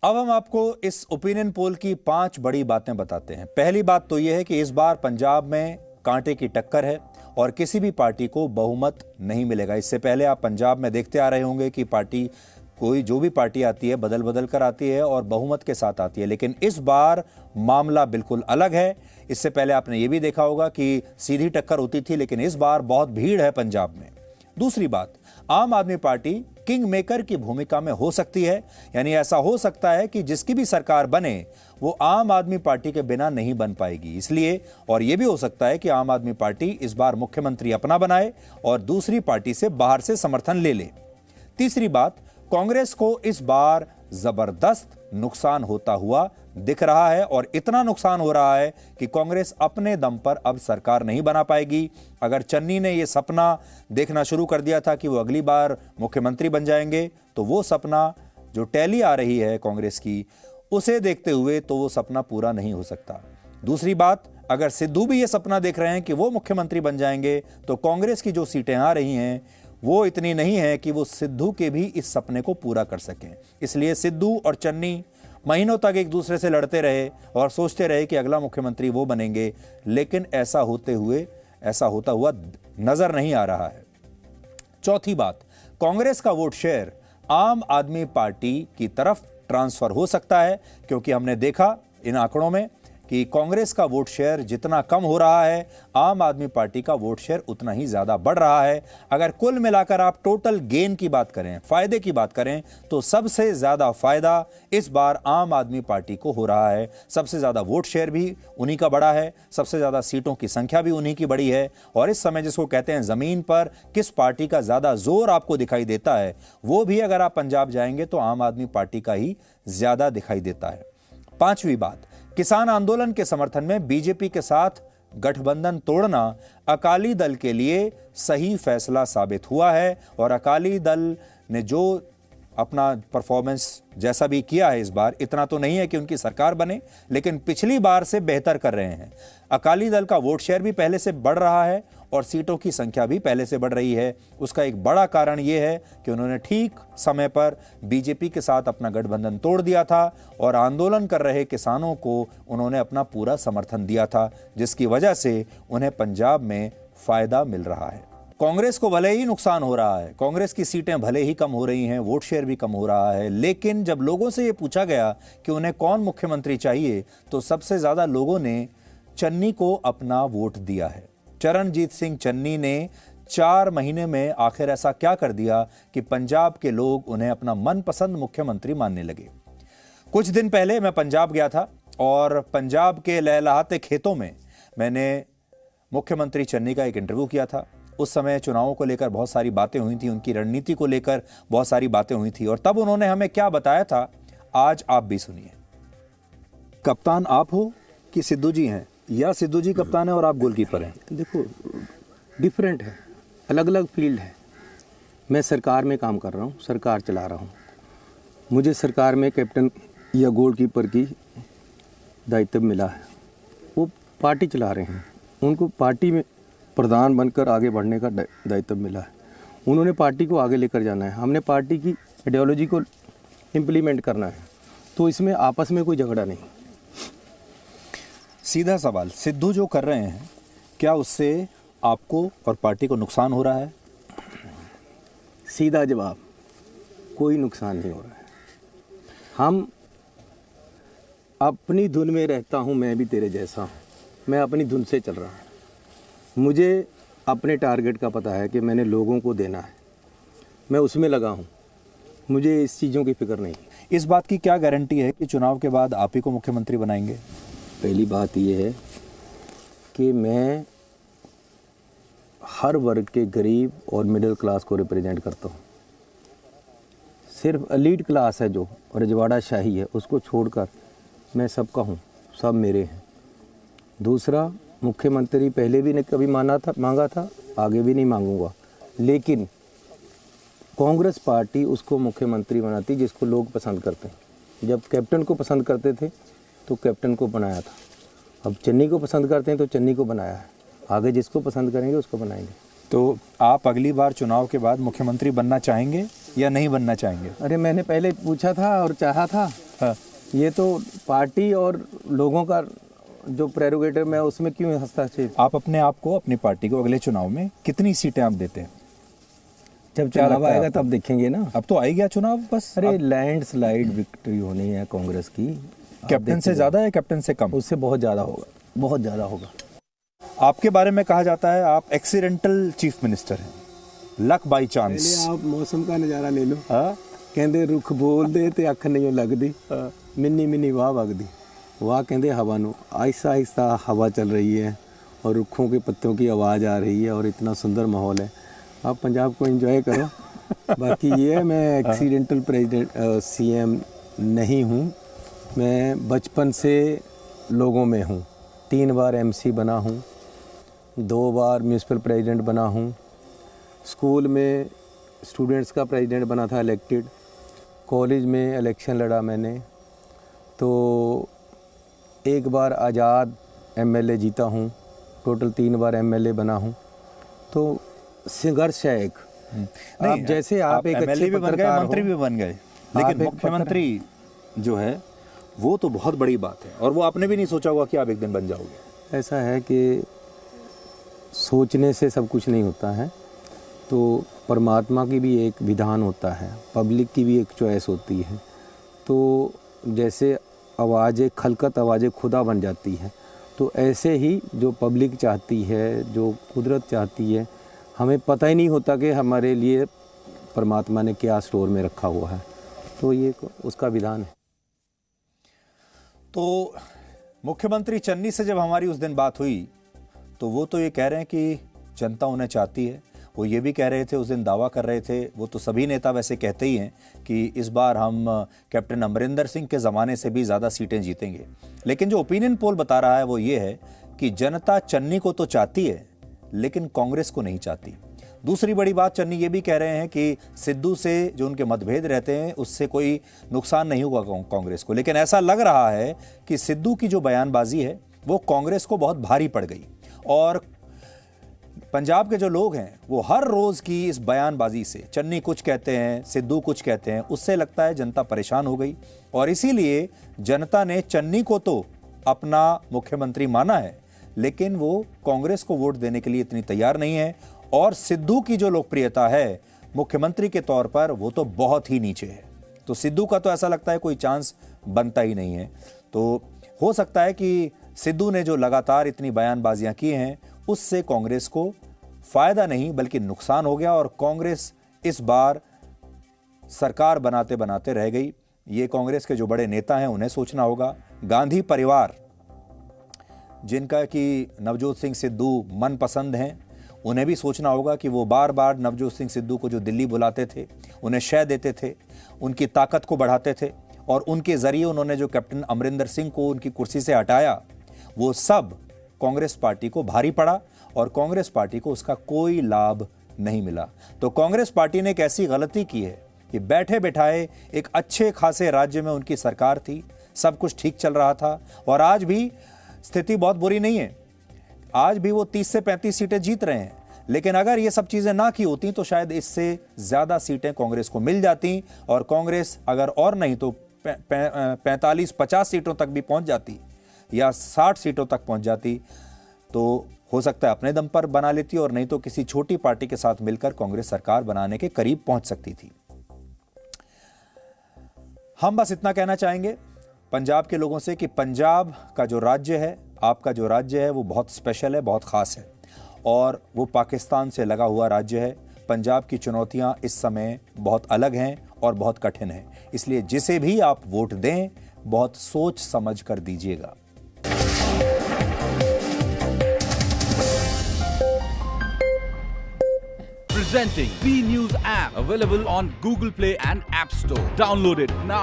अब हम आपको इस ओपिनियन पोल की 5 बड़ी बातें बताते हैं। पहली बात तो यह है कि इस बार पंजाब में कांटे की टक्कर है और किसी भी पार्टी को बहुमत नहीं मिलेगा। इससे पहले आप पंजाब में देखते आ रहे होंगे कि पार्टी कोई जो भी पार्टी आती है बदल बदल कर आती है और बहुमत के साथ आती है, लेकिन इस बार मामला बिल्कुल अलग है। इससे पहले आपने ये भी देखा होगा कि सीधी टक्कर होती थी, लेकिन इस बार बहुत भीड़ है पंजाब में। दूसरी बात, आम आदमी पार्टी किंग मेकर की भूमिका में हो सकती है, यानी ऐसा हो सकता है कि जिसकी भी सरकार बने वो आम आदमी पार्टी के बिना नहीं बन पाएगी। इसलिए और यह भी हो सकता है कि आम आदमी पार्टी इस बार मुख्यमंत्री अपना बनाए और दूसरी पार्टी से बाहर से समर्थन ले ले। तीसरी बात, कांग्रेस को इस बार जबरदस्त नुकसान होता हुआ दिख रहा है और इतना नुकसान हो रहा है कि कांग्रेस अपने दम पर अब सरकार नहीं बना पाएगी। अगर चन्नी ने यह सपना देखना शुरू कर दिया था कि वो अगली बार मुख्यमंत्री बन जाएंगे, तो वो सपना जो टैली आ रही है कांग्रेस की, उसे देखते हुए तो वो सपना पूरा नहीं हो सकता। दूसरी बात, अगर सिद्धू भी ये सपना देख रहे हैं कि वो मुख्यमंत्री बन जाएंगे, तो कांग्रेस की जो सीटें आ रही हैं वो इतनी नहीं है कि वो सिद्धू के भी इस सपने को पूरा कर सकें। इसलिए सिद्धू और चन्नी महीनों तक एक दूसरे से लड़ते रहे और सोचते रहे कि अगला मुख्यमंत्री वो बनेंगे, लेकिन ऐसा होता हुआ नजर नहीं आ रहा है। चौथी बात, कांग्रेस का वोट शेयर आम आदमी पार्टी की तरफ ट्रांसफर हो सकता है, क्योंकि हमने देखा इन आंकड़ों में कि कांग्रेस का वोट शेयर जितना कम हो रहा है, आम आदमी पार्टी का वोट शेयर उतना ही ज्यादा बढ़ रहा है। अगर कुल मिलाकर आप टोटल गेन की बात करें, फायदे की बात करें, तो सबसे ज्यादा फायदा इस बार आम आदमी पार्टी को हो रहा है। सबसे ज्यादा वोट शेयर भी उन्हीं का बढ़ा है, सबसे ज्यादा सीटों की संख्या भी उन्हीं की बढ़ी है। और इस समय जिसको कहते हैं जमीन पर किस पार्टी का ज्यादा जोर आपको दिखाई देता है, वो भी अगर आप पंजाब जाएंगे तो आम आदमी पार्टी का ही ज्यादा दिखाई देता है। पांचवी बात, किसान आंदोलन के समर्थन में बीजेपी के साथ गठबंधन तोड़ना अकाली दल के लिए सही फैसला साबित हुआ है और अकाली दल ने जो अपना परफॉर्मेंस जैसा भी किया है इस बार, इतना तो नहीं है कि उनकी सरकार बने, लेकिन पिछली बार से बेहतर कर रहे हैं। अकाली दल का वोट शेयर भी पहले से बढ़ रहा है और सीटों की संख्या भी पहले से बढ़ रही है। उसका एक बड़ा कारण यह है कि उन्होंने ठीक समय पर बीजेपी के साथ अपना गठबंधन तोड़ दिया था और आंदोलन कर रहे किसानों को उन्होंने अपना पूरा समर्थन दिया था, जिसकी वजह से उन्हें पंजाब में फायदा मिल रहा है। कांग्रेस को भले ही नुकसान हो रहा है, कांग्रेस की सीटें भले ही कम हो रही हैं, वोट शेयर भी कम हो रहा है, लेकिन जब लोगों से यह पूछा गया कि उन्हें कौन मुख्यमंत्री चाहिए, तो सबसे ज्यादा लोगों ने चन्नी को अपना वोट दिया है। चरणजीत सिंह चन्नी ने 4 महीने में आखिर ऐसा क्या कर दिया कि पंजाब के लोग उन्हें अपना मनपसंद मुख्यमंत्री मानने लगे। कुछ दिन पहले मैं पंजाब गया था और पंजाब के लहलहाते खेतों में मैंने मुख्यमंत्री चन्नी का एक इंटरव्यू किया था। उस समय चुनावों को लेकर बहुत सारी बातें हुई थी, उनकी रणनीति को लेकर बहुत सारी बातें हुई थी और तब उन्होंने हमें क्या बताया था, आज आप भी सुनिए। कप्तान आप हो कि सिद्धू जी हैं, या सिद्धू जी कप्तान है और आप गोलकीपर हैं? देखो, डिफरेंट है, अलग अलग फील्ड है। मैं सरकार में काम कर रहा हूँ, सरकार चला रहा हूँ। मुझे सरकार में कैप्टन या गोलकीपर की दायित्व मिला है, वो पार्टी चला रहे हैं, उनको पार्टी में प्रधान बनकर आगे बढ़ने का दायित्व मिला है। उन्होंने पार्टी को आगे लेकर जाना है, हमने पार्टी की आइडियोलॉजी को इम्प्लीमेंट करना है, तो इसमें आपस में कोई झगड़ा नहीं। सीधा सवाल, सिद्धू जो कर रहे हैं, क्या उससे आपको और पार्टी को नुकसान हो रहा है? सीधा जवाब, कोई नुकसान नहीं हो रहा है। हम अपनी धुन में रहता हूँ, मैं भी तेरे जैसा हूँ, मैं अपनी धुन से चल रहा हूँ। मुझे अपने टारगेट का पता है कि मैंने लोगों को देना है, मैं उसमें लगा हूँ, मुझे इस चीज़ों की फिक्र नहीं। इस बात की क्या गारंटी है कि चुनाव के बाद आप ही को मुख्यमंत्री बनाएंगे? पहली बात यह है कि मैं हर वर्ग के गरीब और मिडिल क्लास को रिप्रेजेंट करता हूँ। सिर्फ एलीट क्लास है जो रजवाड़ा शाही है, उसको छोड़कर मैं सबका हूँ, सब मेरे हैं। दूसरा, मुख्यमंत्री पहले भी नहीं कभी मांगा था, आगे भी नहीं मांगूंगा, लेकिन कांग्रेस पार्टी उसको मुख्यमंत्री बनाती जिसको लोग पसंद करते हैं। जब कैप्टन को पसंद करते थे तो कैप्टन को बनाया था, अब चन्नी को पसंद करते हैं तो चन्नी को बनाया है, आगे जिसको पसंद करेंगे उसको बनाएंगे। तो आप अगली बार चुनाव के बाद मुख्यमंत्री बनना चाहेंगे? या नहीं बनना चाहेंगे? अरे मैंने पहले पूछा था और चाहा था। हाँ। ये तो पार्टी और लोगों का जो प्रेरोगेटिव में उसमें क्यों हस्तक्षेप? आप अपने आप को, अपनी पार्टी को अगले चुनाव में कितनी सीटें आप देते हैं? जब क्या चुनाव लगता है आएगा आपको? तब देखेंगे ना। अब तो आ ही गया चुनाव, बस। अरे लैंडस्लाइड विक्ट्री होनी है कांग्रेस की। कैप्टन से ज्यादा है, कैप्टन से कम? उससे बहुत ज़्यादा होगा, बहुत ज़्यादा होगा। आपके बारे में कहा जाता है आप एक्सीडेंटल चीफ मिनिस्टर हैं, लक बाई चांस। पहले आप मौसम का नज़ारा ले लो। कहते रुख बोलते ते अख नहीं लगती, मिन्नी मिन्नी वाह वगदी। वाह कहते हवा नू, आहिस्ता आहिस्ता हवा चल रही है और रुखों के पत्तों की आवाज़ आ रही है और इतना सुंदर माहौल है। आप पंजाब को एंजॉय करो। बाकी ये मैं एक्सीडेंटल प्रेसिडेंट सीएम नहीं हूँ। मैं बचपन से लोगों में हूँ। 3 बार एमसी बना हूँ, 2 बार म्यूनिसिपल प्रेसिडेंट बना हूँ। स्कूल में स्टूडेंट्स का प्रेसिडेंट बना था इलेक्टेड। कॉलेज में इलेक्शन लड़ा मैंने, तो 1 बार आज़ाद एमएलए जीता हूँ। टोटल 3 बार एमएलए बना हूँ। तो संघर्ष है एक। आप जैसे आप एक एमएलए अच्छे भी बन गए, मंत्री भी बन गए, लेकिन एक मुख्यमंत्री जो है वो तो बहुत बड़ी बात है, और वो आपने भी नहीं सोचा होगा कि आप एक दिन बन जाओगे। ऐसा है कि सोचने से सब कुछ नहीं होता है। तो परमात्मा की भी एक विधान होता है, पब्लिक की भी एक चॉइस होती है। तो जैसे आवाज़ें, खलकत आवाज़ें खुदा बन जाती है, तो ऐसे ही जो पब्लिक चाहती है, जो कुदरत चाहती है, हमें पता ही नहीं होता कि हमारे लिए परमात्मा ने क्या स्टोर में रखा हुआ है। तो ये उसका विधान है। तो मुख्यमंत्री चन्नी से जब हमारी उस दिन बात हुई तो वो तो ये कह रहे हैं कि जनता उन्हें चाहती है। वो ये भी कह रहे थे, उस दिन दावा कर रहे थे, वो तो सभी नेता वैसे कहते ही हैं कि इस बार हम कैप्टन अमरिंदर सिंह के ज़माने से भी ज़्यादा सीटें जीतेंगे। लेकिन जो ओपिनियन पोल बता रहा है वो ये है कि जनता चन्नी को तो चाहती है लेकिन कांग्रेस को नहीं चाहती। दूसरी बड़ी बात, चन्नी ये भी कह रहे हैं कि सिद्धू से जो उनके मतभेद रहते हैं उससे कोई नुकसान नहीं हुआ कांग्रेस को, लेकिन ऐसा लग रहा है कि सिद्धू की जो बयानबाजी है वो कांग्रेस को बहुत भारी पड़ गई। और पंजाब के जो लोग हैं वो हर रोज की इस बयानबाजी से, चन्नी कुछ कहते हैं, सिद्धू कुछ कहते हैं, उससे लगता है जनता परेशान हो गई। और इसीलिए जनता ने चन्नी को तो अपना मुख्यमंत्री माना है, लेकिन वो कांग्रेस को वोट देने के लिए इतनी तैयार नहीं है। और सिद्धू की जो लोकप्रियता है मुख्यमंत्री के तौर पर वो तो बहुत ही नीचे है। तो सिद्धू का तो ऐसा लगता है कोई चांस बनता ही नहीं है। तो हो सकता है कि सिद्धू ने जो लगातार इतनी बयानबाजियां की हैं उससे कांग्रेस को फायदा नहीं बल्कि नुकसान हो गया और कांग्रेस इस बार सरकार बनाते बनाते रह गई। ये कांग्रेस के जो बड़े नेता हैं उन्हें सोचना होगा। गांधी परिवार, जिनका कि नवजोत सिंह सिद्धू मनपसंद हैं, उन्हें भी सोचना होगा कि वो बार बार नवजोत सिंह सिद्धू को जो दिल्ली बुलाते थे, उन्हें शय देते थे, उनकी ताकत को बढ़ाते थे, और उनके जरिए उन्होंने जो कैप्टन अमरिंदर सिंह को उनकी कुर्सी से हटाया, वो सब कांग्रेस पार्टी को भारी पड़ा और कांग्रेस पार्टी को उसका कोई लाभ नहीं मिला। तो कांग्रेस पार्टी ने एक ऐसी गलती की है कि बैठे बैठाए एक अच्छे खासे राज्य में उनकी सरकार थी, सब कुछ ठीक चल रहा था, और आज भी स्थिति बहुत बुरी नहीं है। आज भी वो 30 से 35 सीटें जीत रहे हैं, लेकिन अगर ये सब चीजें ना की होती तो शायद इससे ज्यादा सीटें कांग्रेस को मिल जाती और कांग्रेस अगर और नहीं तो 45-50 सीटों तक भी पहुंच जाती या 60 सीटों तक पहुंच जाती। तो हो सकता है अपने दम पर बना लेती और नहीं तो किसी छोटी पार्टी के साथ मिलकर कांग्रेस सरकार बनाने के करीब पहुंच सकती थी। हम बस इतना कहना चाहेंगे पंजाब के लोगों से कि पंजाब का जो राज्य है, आपका जो राज्य है, वो बहुत स्पेशल है, बहुत खास है, और वो पाकिस्तान से लगा हुआ राज्य है। पंजाब की चुनौतियां इस समय बहुत अलग हैं और बहुत कठिन हैं, इसलिए जिसे भी आप वोट दें बहुत सोच समझ कर दीजिएगा। Presenting B News app, available on Google Play and App Store. Download it now.